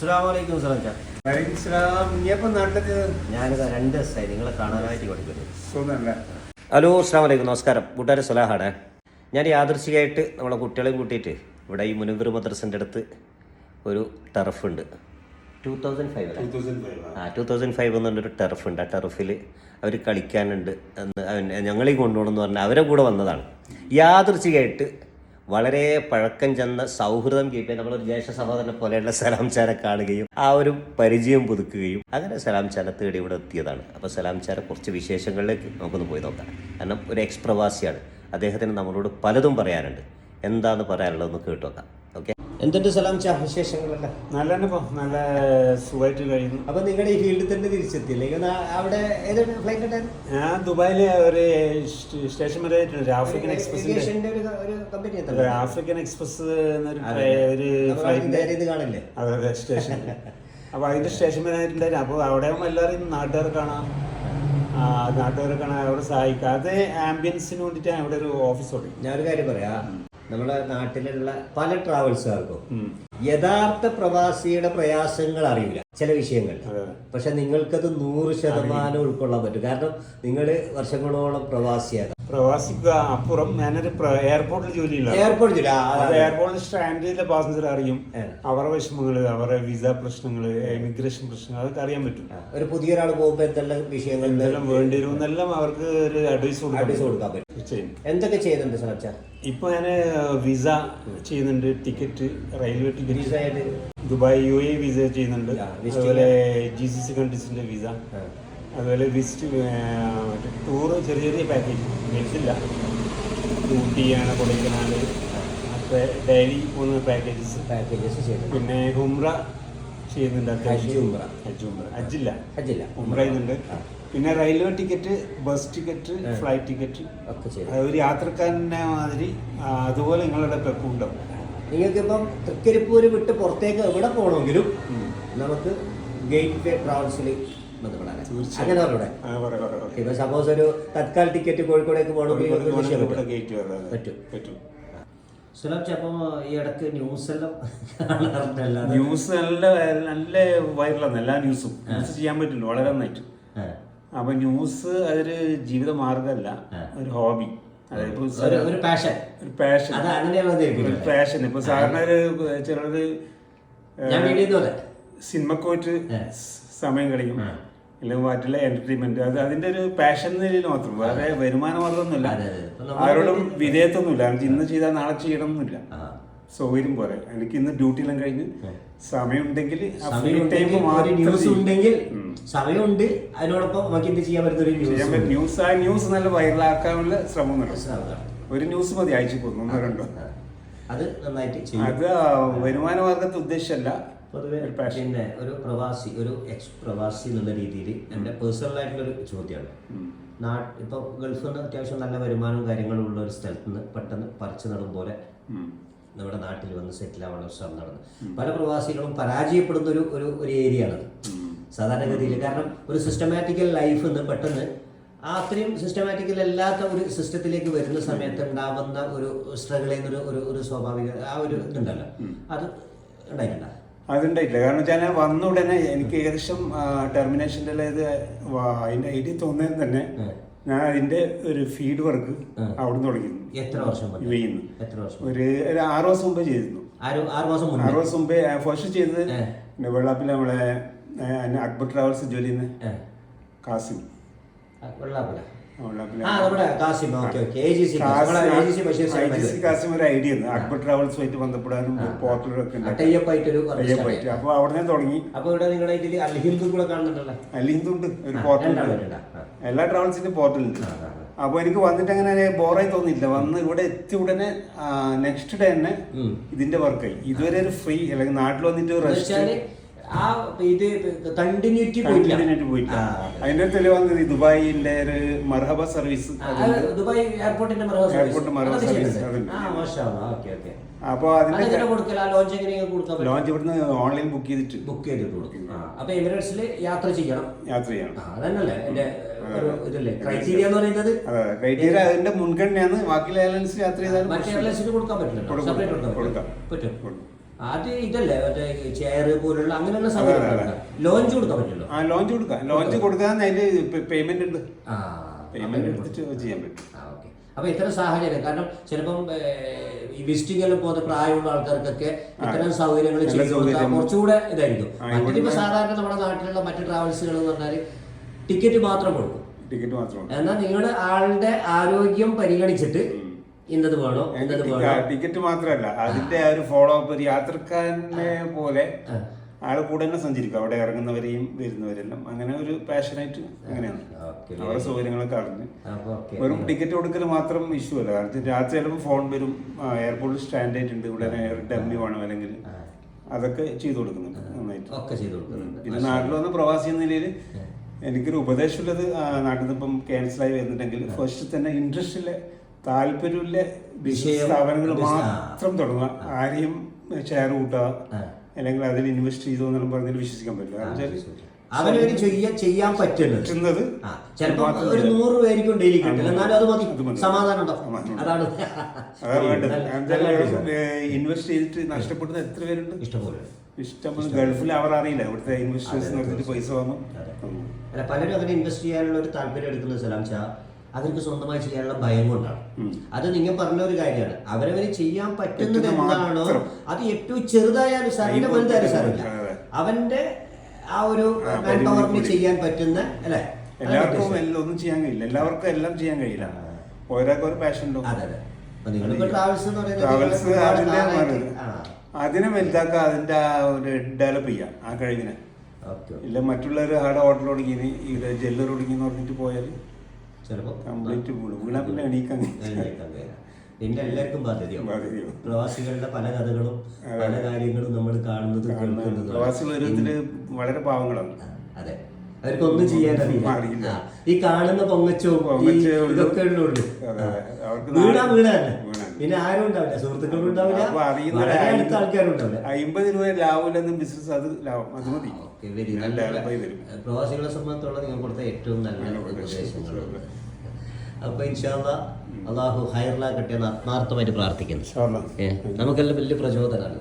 അസ്സലാമലൈക്കും സലാം. നാട്ടില് ഞാനിതാ 2 ദിവസമായി നിങ്ങളെ കാണാനായിട്ട് പഠിക്കുന്നു. തോന്നല്ലേ? ഹലോ, അസ്സലാമലൈക്കും, നമസ്കാരം. കൂട്ടുകാരെ സലാഹാണ്. ഞാൻ യാദൃശ്ചികമായിട്ട് നമ്മളെ കുട്ടികളെയും കൂട്ടിയിട്ട് ഇവിടെ ഈ മുനവ്വർ മദ്രസിൻ്റെ അടുത്ത് ഒരു ടർഫുണ്ട്. 2005 എന്നുള്ളൊരു ടർഫുണ്ട്. ആ ടർഫിൽ അവർ കളിക്കാനുണ്ട് എന്ന് ഞങ്ങളീ കൊണ്ടുപോകണം എന്ന് പറഞ്ഞാൽ അവരെ കൂടെ വന്നതാണ്. യാദൃശ്ചികമായിട്ട് വളരെ പഴക്കം ചെന്ന സൗഹൃദം കീപ്പ് നമ്മളൊരു ജ്യേഷ്ഠ സഹോദരനെ പോലെയുള്ള സലാം ചാരെ കാണുകയും ആ ഒരു പരിചയം പുതുക്കുകയും അങ്ങനെ സലാം ചാരെ തേടി ഇവിടെ എത്തിയതാണ്. അപ്പോൾ സലാം ചാരെ കുറച്ച് വിശേഷങ്ങളിലേക്ക് നമുക്കൊന്ന് പോയി നോക്കാം. കാരണം ഒരു എക്സ് പ്രവാസിയാണ്. അദ്ദേഹത്തിന് നമ്മളോട് പലതും പറയാനുണ്ട്. എന്താന്ന് പറയാനുള്ളതെന്ന് കേട്ടു നോക്കാം. ഓക്കെ, എന്തുണ്ട് സലാം ചാ വിശേഷങ്ങളല്ല? നല്ല സുഖമായിട്ട് കഴിയുന്നു. അപ്പൊ നിങ്ങൾ ഈ ഫീൽഡിൽ തന്നെ തിരിച്ചെത്തിയില്ലേ? അവിടെ ഏതാണ് ഫ്ലൈറ്റ് ഉണ്ടായിരുന്നു? ഞാൻ ദുബായിലെ ഒരു സ്റ്റേഷൻ വരെ ആഫ്രിക്കൻ എക്സ്പ്രസ് എന്നൊരു ഫ്ലൈറ്റ് കാണില്ലേ? അതെ, സ്റ്റേഷൻ. അപ്പൊ അതിന്റെ സ്റ്റേഷൻ വരെ ആയിട്ടുണ്ടായിരുന്നു. അപ്പൊ അവിടെ എല്ലാവരും നാട്ടുകാരെ കാണാം, അവിടെ സഹായിക്കാം. അത് ആംബിയൻസിന് വേണ്ടിയിട്ട് അവിടെ ഒരു ഓഫീസ് തുടങ്ങി. ഞാനൊരു കാര്യം പറയാം. നമ്മുടെ നാട്ടിലുള്ള പല ട്രാവൽസുകാർക്കും യഥാർത്ഥ പ്രവാസിയുടെ പ്രയാസങ്ങൾ അറിയില്ല ചില വിഷയങ്ങൾ. പക്ഷെ നിങ്ങൾക്കത് 100% ഉൾക്കൊള്ളാൻ പറ്റും. കാരണം നിങ്ങൾ വർഷങ്ങളോളം പ്രവാസിയാണ്. പ്രവാസിക്ക് അപ്പുറം ഞാനൊരു എയർപോർട്ടിൽ ജോലിയില്ല. എയർപോർട്ടിൽ സ്റ്റാൻഡിലെ പാസഞ്ചർ അറിയും, അവരുടെ വിഷമങ്ങള്, അവരുടെ വിസ പ്രശ്നങ്ങള്, ഇമിഗ്രേഷൻ പ്രശ്നങ്ങൾ, അതൊക്കെ അറിയാൻ പറ്റും. ഒരു പുതിയൊരാൾ പോകുമ്പോൾ എന്തെല്ലാം വിഷയങ്ങൾ എന്തെല്ലാം വേണ്ടി വരും എന്നെല്ലാം അവർക്ക് ഒരു അഡ്വൈസ് കൊടുക്കാൻ പറ്റും. എന്തൊക്കെ ചെയ്യുന്നുണ്ട് സാച്ച? ഇപ്പൊ ഞാന് വിസ ചെയ്യുന്നുണ്ട്, ticket, railway ticket, Dubai UAE visa ചെയ്യുന്നുണ്ട്, അതുപോലെ GCC കൺട്രീസിന്റെ വിസ, അതുപോലെ വിസിറ്റ് ടൂറ്, ചെറിയ ചെറിയ പാക്കേജ് ഗൾഫില്ല, ഊട്ടിയാണ്, കൊടൈക്കനാൽ, ഡെയിലി പോകുന്ന പാക്കേജസ് ചെയ്യുന്നുണ്ട്. പിന്നെ ഉംറ ചെയ്യുന്നുണ്ട്, അത്യാവശ്യം ഹജ്ജില്ല ഉംറ ചെയ്യുന്നുണ്ട്. പിന്നെ railway ticket, bus ticket, flight ticket ഒക്കെ ഒരു യാത്രക്കാരനെ മാതിരി അതുപോലെ നിങ്ങളുടെ പെപ്പ് ഉണ്ടാവും. നിങ്ങൾക്കിപ്പം തൃക്കരിപ്പൂര് വിട്ട് പുറത്തേക്ക് എവിടെ പോകണമെങ്കിലും നമുക്ക് ഗേറ്റ് വേ ട്രാവൽസിൽ ബന്ധപ്പെടാൻ അങ്ങനെ അവരുടെ ഇപ്പൊ സപ്പോസ് ഒരു തത്കാൽ ടിക്കറ്റ് കോഴിക്കോടേക്ക് പോകണമെങ്കിൽ പറ്റും. സുലഭ്, അപ്പം ഈ ഇടയ്ക്ക് ന്യൂസ് എല്ലാം ന്യൂസ് നല്ല വൈറലാണ്. എല്ലാ ന്യൂസും ചെയ്യാൻ പറ്റില്ല വളരെ നന്നായിട്ട്. അപ്പൊ ന്യൂസ് അതൊരു ജീവിത മാർഗമല്ല, ഒരു ഹോബി, ഒരു പാഷൻ. ഇപ്പൊ സാധാരണ ചിലര് സിനിമക്ക് പോയിട്ട് സമയം കളയും, അല്ലെങ്കിൽ മറ്റുള്ള എന്റർടൈൻമെന്റ്, അത് അതിന്റെ ഒരു പാഷൻ നിലയിൽ മാത്രം, വേറെ വരുമാന മാർഗമൊന്നുമില്ല, ആരോടും വിധേയത്വമൊന്നുമില്ല. ഇന്ന് ചെയ്താൽ നാളെ ചെയ്യണമെന്നില്ല, സൗകര്യം പോലെ. എനിക്ക് ഇന്ന് ഡ്യൂട്ടിയെല്ലാം കഴിഞ്ഞ് സമയമുണ്ടെങ്കിൽ സമയമുണ്ട്, അതിനോടൊപ്പം നമുക്ക് എന്ത് ചെയ്യാൻ പറ്റുന്ന ന്യൂസ് നല്ല വൈറലാക്കാനുള്ള ശ്രമം നടത്തും. ഒരു ന്യൂസ് മതി ആഴ്ചക്ക് 1-2. അത് നന്നായിട്ട് അത് വരുമാന മാർഗത്തെ ഉദ്ദേശമല്ല. പിന്നെ ഒരു പ്രവാസി, ഒരു എക്സ് പ്രവാസി എന്നുള്ള രീതിയിൽ എൻ്റെ പേഴ്സണലായിട്ടുള്ളൊരു ചോദ്യമാണ്. ഇപ്പോൾ ഗൾഫിൽ നിന്ന് അത്യാവശ്യം നല്ല വരുമാനവും കാര്യങ്ങളും ഉള്ള ഒരു സ്ഥലത്ത് നിന്ന് പെട്ടെന്ന് പറിച്ചു നടും പോലെ നമ്മുടെ നാട്ടിൽ വന്ന് സെറ്റിൽ ആവാനുള്ള ശ്രമം നടന്നു. പല പ്രവാസികളും പരാജയപ്പെടുന്ന ഒരു ഏരിയ ആണത് സാധാരണഗതിയിൽ. കാരണം ഒരു സിസ്റ്റമാറ്റിക്കൽ ലൈഫ് നിന്ന് പെട്ടെന്ന് അത്രയും സിസ്റ്റമാറ്റിക്കൽ അല്ലാത്ത ഒരു സിസ്റ്റത്തിലേക്ക് വരുന്ന സമയത്ത് ഉണ്ടാവുന്ന ഒരു സ്ട്രഗിൾ ചെയ്യുന്ന ഒരു സ്വാഭാവിക ആ ഒരു ഇതുണ്ടല്ലോ, അത് ഉണ്ടായിട്ടില്ല. അതുണ്ടായിട്ടില്ല. കാരണം വെച്ചാൽ വന്ന ഉടനെ എനിക്ക് ഏകദേശം ടെർമിനേഷൻ്റെ അതിന്റെ ഐഡിയ തോന്നിയത് തന്നെ ഞാൻ അതിന്റെ ഒരു ഫീഡ് വർക്ക് അവിടുന്ന് തുടങ്ങിയിരുന്നു. എത്ര വർഷം ഒരു 6 മാസം മുമ്പേ ചെയ്തിരുന്നു. 6 മാസം മുമ്പേ ഫസ്റ്റ് ചെയ്തത് വെള്ളാപ്പിൽ നമ്മളെ അക്ബർ ട്രാവൽസ് ജോലി ചെയ്യുന്ന കാസിം ഒരു ഐഡിയ അക്ബർ ട്രാവൽസുമായിട്ട് ബന്ധപ്പെടാനും പോർട്ടലൊക്കെ അപ്പൊ അവിടെ തുടങ്ങി. അൽഹിന്ദുണ്ട് ഒരു പോർട്ടൽ, എല്ലാ ട്രാവൽസിന്റെ പോർട്ടലുണ്ട്. അപ്പൊ എനിക്ക് വന്നിട്ട് അങ്ങനെ ബോറായി തോന്നിയില്ല. വന്ന് ഇവിടെ എത്തി ഉടനെ നെക്സ്റ്റ് ഡേ തന്നെ ഇതിന്റെ വർക്കായി. ഇതുവരെ ഒരു ഫ്രീ അല്ലെങ്കിൽ നാട്ടിൽ വന്നിട്ട് റെസ്റ്റ് പോയിട്ടില്ല. അതിന്റെ തെളിവാണ് ദുബായിന്റെ ഒരു മർഹബ സർവീസ്, ദുബായ് എയർപോർട്ടിന്റെ മർഹബ സർവീസ്. അപ്പൊ അതിന്റെ ലോഞ്ച് ഇവിടുന്ന് ഓൺലൈൻ ബുക്ക് ചെയ്തിട്ട് കൊടുക്കും. അപ്പൊ എമിറേറ്റ്സിൽ യാത്ര ചെയ്യണം. ക്രൈറ്റീരിയ എന്ന് പറയുന്നത് ക്രൈറ്റീരിയ അതിന്റെ മുൻഗണനയാണ്. ബാക്കി എയർലൈൻസിൽ യാത്ര ചെയ്താൽ മറ്റേ എയർലൈൻസിന് കൊടുക്കാൻ പറ്റില്ല, കൊടുക്കാം. അത് ഇതല്ലേ മറ്റേ ചെയർ പോലുള്ള അങ്ങനെയുള്ള സൗകര്യം ലോഞ്ച് കൊടുക്കാൻ പറ്റുമല്ലോ. ആ ലോഞ്ച് കൊടുക്കാം. ലോഞ്ച് കൊടുക്കാൻ അതിന്റെ പേയ്മെന്റ് ഉണ്ട്. പേയ്മെന്റ് എടുത്തിട്ട് ചെയ്യാൻ പറ്റും. ഓക്കെ. അപ്പൊ ഇത്തരം സാഹചര്യം കാരണം ചിലപ്പം ഈ വിസിറ്റിംഗ് എല്ലാം പോകുന്ന പ്രായമുള്ള ആൾക്കാർക്കൊക്കെ ഇത്തരം സൗകര്യങ്ങൾ ചെയ്തു കൊടുത്താൽ കുറച്ചുകൂടെ ഇതായിരിക്കും. മറ്റിപ്പോ സാധാരണ നമ്മുടെ നാട്ടിലുള്ള മറ്റു ട്രാവൽസുകൾ എന്ന് പറഞ്ഞാൽ ടിക്കറ്റ് മാത്രം കൊടുക്കും. ടിക്കറ്റ് മാത്രം. എന്നാൽ നിങ്ങളുടെ ആളുടെ ആരോഗ്യം പരിഗണിച്ചിട്ട് ഇന്നത് വേണോ ഇന്നത് വേണോ. ടിക്കറ്റ് മാത്രമല്ല, അതിന്റെ ആ ഒരു ഫോളോ അപ്പ് ഒരു യാത്രക്കാരനെ പോലെ ആള് കൂടെ തന്നെ സഞ്ചരിക്കും. അവിടെ ഇറങ്ങുന്നവരെയും വരുന്നവരെല്ലാം അങ്ങനെ ഒരു പാഷനായിട്ട് അങ്ങനെയാണ് അവരുടെ സൗകര്യങ്ങളൊക്കെ അറിഞ്ഞ്. വെറും ടിക്കറ്റ് കൊടുക്കൽ മാത്രം ഇഷ്യൂ അല്ല. കാരണം രാത്രി ചിലപ്പോൾ ഫോൺ വരും, എയർപോർട്ടിൽ സ്റ്റാൻഡ് ആയിട്ടുണ്ട്, ഉടനെ ഡമ്മി വേണം, അല്ലെങ്കിൽ അതൊക്കെ ചെയ്തു കൊടുക്കുന്നുണ്ട് നന്നായിട്ട്. പിന്നെ നാട്ടിൽ വന്ന പ്രവാസി എന്ന നിലയിൽ എനിക്കൊരു ഉപദേശമുള്ളത്, നാട്ടിൽ നിന്ന് ഇപ്പം ക്യാൻസലായി വരുന്നുണ്ടെങ്കിൽ ഫസ്റ്റ് തന്നെ ഇൻട്രസ്റ്റിലെ താല്പര്യമില്ല സ്ഥാപനങ്ങൾ മാത്രം തുടങ്ങുക. ആരെയും ഷെയർ കൂട്ടുക അല്ലെങ്കിൽ അതിൽ ഇൻവെസ്റ്റ് ചെയ്തു എന്നും പറഞ്ഞാൽ വിശ്വസിക്കാൻ പറ്റില്ല. അവനൊരു ചെയ്യാൻ പറ്റുന്നത് ചിലപ്പോൾ ഒരു 100 പേർക്കും ഡെയിലി കിട്ടില്ല, എന്നാലും അത് മതി, സമാധാനം ഉണ്ടാവും. അതാണ് ഇൻവെസ്റ്റ് ചെയ്തിട്ട് നഷ്ടപ്പെടുന്ന എത്ര പേരുണ്ട്? ഇഷ്ടംപോലെ. ഗൾഫിൽ അവർ അറിയില്ല ഇവിടുത്തെ ഇൻവെസ്റ്റേഴ്സ് നടത്തിയിട്ട് പൈസ വാങ്ങും. അല്ല, പലരും അങ്ങനെ ഇൻവെസ്റ്റ് ചെയ്യാനുള്ള ഒരു താല്പര്യം എടുക്കുന്നത് സലാം ഷാ അവർക്ക് സ്വന്തമായി ചെയ്യാനുള്ള ഭയം കൊണ്ടാണ്. അത് നിങ്ങൾ പറഞ്ഞ ഒരു കാര്യമാണ്. അവരവര് ചെയ്യാൻ പറ്റുന്നത് എന്താണോ അത് ഏറ്റവും ചെറുതായാലും സാറിന്റെ വലുതായാലും സാറില്ല, അവന്റെ ആ ഒരു മാൻ പവറിന് ചെയ്യാൻ പറ്റുന്ന അല്ലെ. എല്ലാവർക്കും ഒന്നും ചെയ്യാൻ കഴിയില്ല, എല്ലാവർക്കും എല്ലാം ചെയ്യാൻ കഴിയില്ല. ഓരോക്കെ ഒരു പാഷൻ ഉണ്ടാവും. അതെ അതെ. നിങ്ങളിപ്പോ ട്രാവൽസ് എന്ന് ട്രാവൽസ് അതിനെ വലുതാക്കുക, അതിന്റെ ആ ഒരു ഡെവലപ്പ് ചെയ്യാം ആ കഴിവിനെ. ഇല്ല മറ്റുള്ളവർ ആടെ ഹോട്ടൽ തുടങ്ങി ഇത് ജെല്ലർ തുടങ്ങി എന്ന് പറഞ്ഞിട്ട് പോയാൽ ചിലപ്പോൾ കംപ്ലീറ്റ് വീണാ പിന്നെ എണീക്കാൻ പിന്നെ എല്ലാവർക്കും ബാധ്യതയാവും. പ്രവാസികളുടെ പല കഥകളും പല കാര്യങ്ങളും നമ്മൾ കാണുന്നതും കേൾക്കുന്നതും. പ്രവാസികൾ വളരെ പാവങ്ങളാണ്. അതെ, അവർക്കൊന്നും ചെയ്യാൻ അറിയില്ല. ഈ കാണുന്ന പൊങ്ങച്ചവും ഇതൊക്കെ ഉള്ളൂ. വീടാ തന്നെ, പിന്നെ ആരും ഉണ്ടാവില്ല, സുഹൃത്തുക്കളും ഉണ്ടാവില്ല, വളരെ അടുത്ത ആൾക്കാരും ഉണ്ടാവില്ല. 50 രൂപ ലാഭമില്ലെന്നും ബിസിനസ് അത് ലാഭം, അത് മതി. പ്രവാസികളെ സംബന്ധിച്ചുള്ള നിങ്ങൾ കൊടുത്ത ഏറ്റവും നല്ല ഉപദേശങ്ങൾ. അപ്പൊ ഇൻഷാ അല്ലാഹ് അള്ളാഹു ഹൈറിലാക്കട്ടെ എന്ന് ആത്മാർത്ഥമായിട്ട് പ്രാർത്ഥിക്കുന്നു. നമുക്കെല്ലാം വലിയ പ്രചോദനമാണ്.